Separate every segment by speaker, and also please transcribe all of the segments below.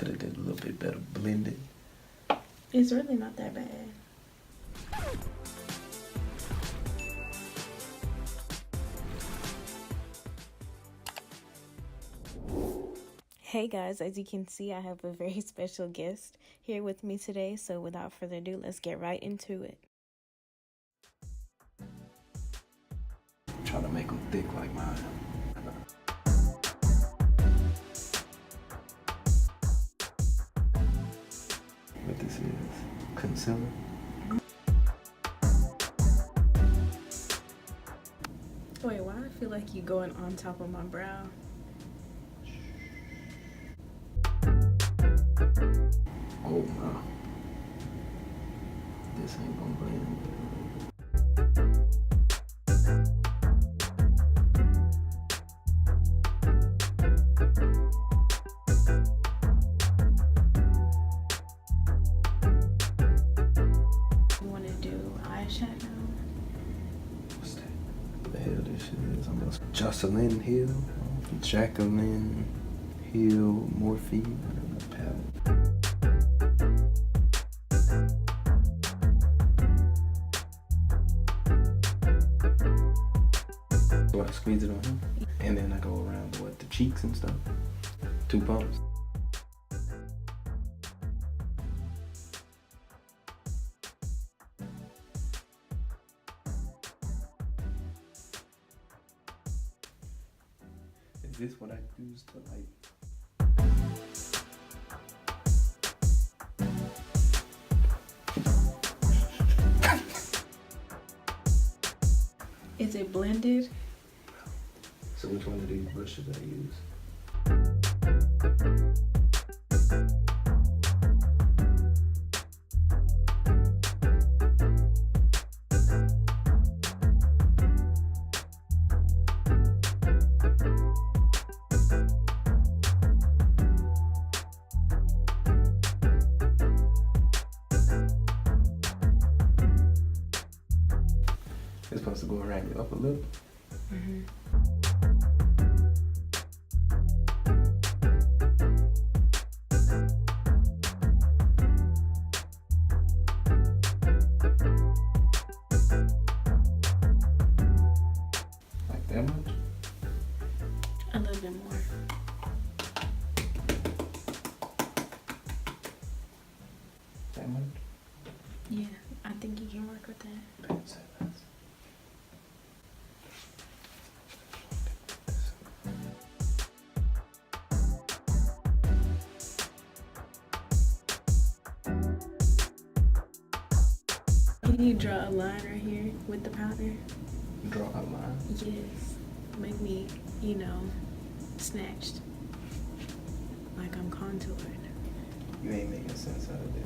Speaker 1: could have did a little bit better blended.
Speaker 2: It's really not that bad. Hey guys, as you can see, I have a very special guest here with me today. So without further ado, let's get right into it.
Speaker 1: I'm trying to make them thick like mine. What this is? Concealer.
Speaker 2: Wait, why I feel like you going on top of my brow?
Speaker 1: Oh no. This ain't gonna blend.
Speaker 2: You want to do eyeshadow?
Speaker 1: What's that? What the hell this shit is? I'm gonna Jocelyn Hill. Jacqueline Hill Morphe. Palette. So I squeeze it on him, and then I go around the cheeks and stuff. 2 pumps. Is this what I use to like?
Speaker 2: Is it blended?
Speaker 1: So which one of these brushes I use? It's supposed to go around your upper lip.
Speaker 2: Mm-hmm.
Speaker 1: Like that much?
Speaker 2: A little bit more.
Speaker 1: That much?
Speaker 2: Yeah, I think you can work with that.
Speaker 1: That's it.
Speaker 2: Can you draw a line right here with the powder?
Speaker 1: Draw a line.
Speaker 2: Yes. Make me, snatched. Like I'm contoured.
Speaker 1: You ain't making sense out of this.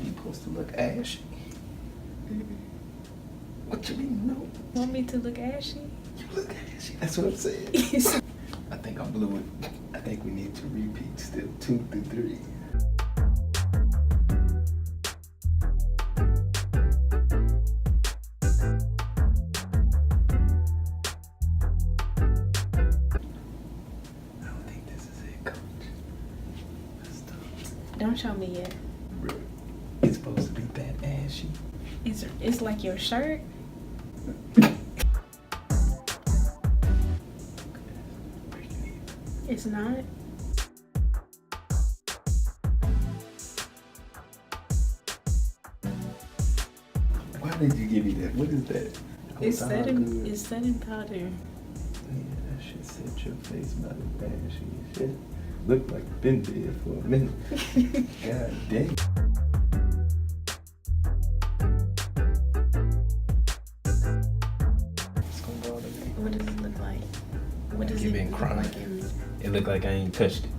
Speaker 1: You supposed to look ashy.
Speaker 2: Mm-mm.
Speaker 1: What you mean, no?
Speaker 2: Want me to look ashy?
Speaker 1: You look ashy. That's what I'm saying. I think I blew it. I think we need to repeat step 2 through 3. I don't think this is it, coach. That's tough.
Speaker 2: Don't show me yet.
Speaker 1: Bro, it's supposed to be that ashy.
Speaker 2: It's like your shirt. It's not.
Speaker 1: Why did you give me that? What is that?
Speaker 2: It's setting.
Speaker 1: Good.
Speaker 2: It's setting powder.
Speaker 1: Yeah, that shit set your face by the ashy shit. Looked like it's been dead for a minute. God dang. It's gonna go all the way.
Speaker 2: What does it look like? What does
Speaker 1: You
Speaker 2: it
Speaker 1: been
Speaker 2: look
Speaker 1: crying.
Speaker 2: like in?
Speaker 1: It looked like I ain't touched it.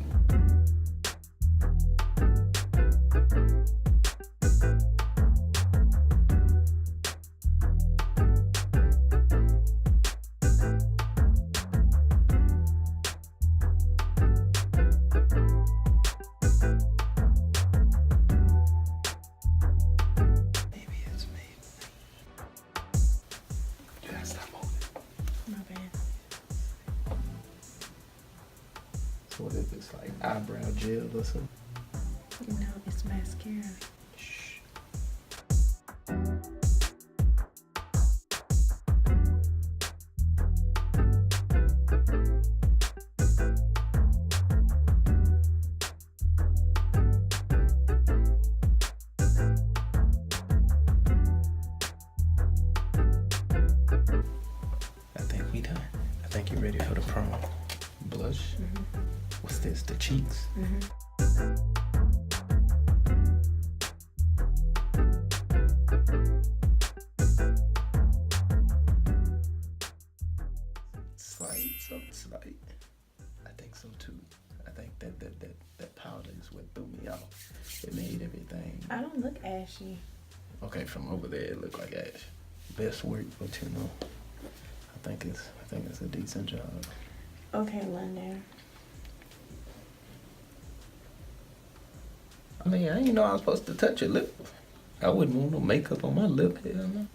Speaker 1: Maybe it's made. what if it's like eyebrow gel or something?
Speaker 2: No, it's mascara.
Speaker 1: Shh. I think we done. I think you're ready for the prom. Blush. What's this? The cheeks? Slight. I think so too. I think that powder is what threw me off. It made everything.
Speaker 2: I don't look ashy.
Speaker 1: Okay, from over there it looked like ash. Best work, but you know, I think it's a decent job.
Speaker 2: Okay, London.
Speaker 1: I mean, I didn't know I was supposed to touch your lip. I wouldn't want no makeup on my lip. Hell no.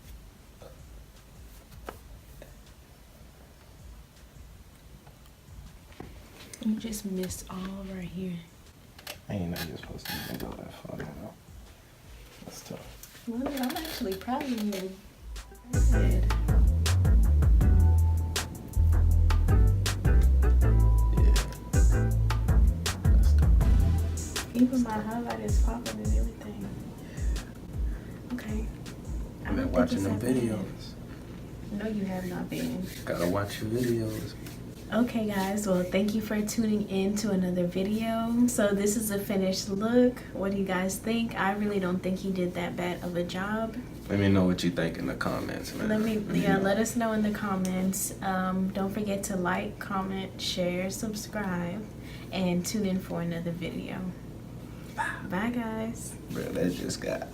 Speaker 2: You just missed all right here.
Speaker 1: I ain't know you're supposed to even go that far, you know. That's tough.
Speaker 2: London, I'm actually proud of you. Good. Even my highlight is popping and everything. Okay.
Speaker 1: I've been watching them videos.
Speaker 2: No, you have not been.
Speaker 1: Gotta watch your videos.
Speaker 2: Okay, guys. Well, thank you for tuning in to another video. So this is a finished look. What do you guys think? I really don't think he did that bad of a job.
Speaker 1: Let me know what you think in the comments, man.
Speaker 2: Let us know in the comments. Don't forget to like, comment, share, subscribe, and tune in for another video. Bye, guys.
Speaker 1: Bro, that just got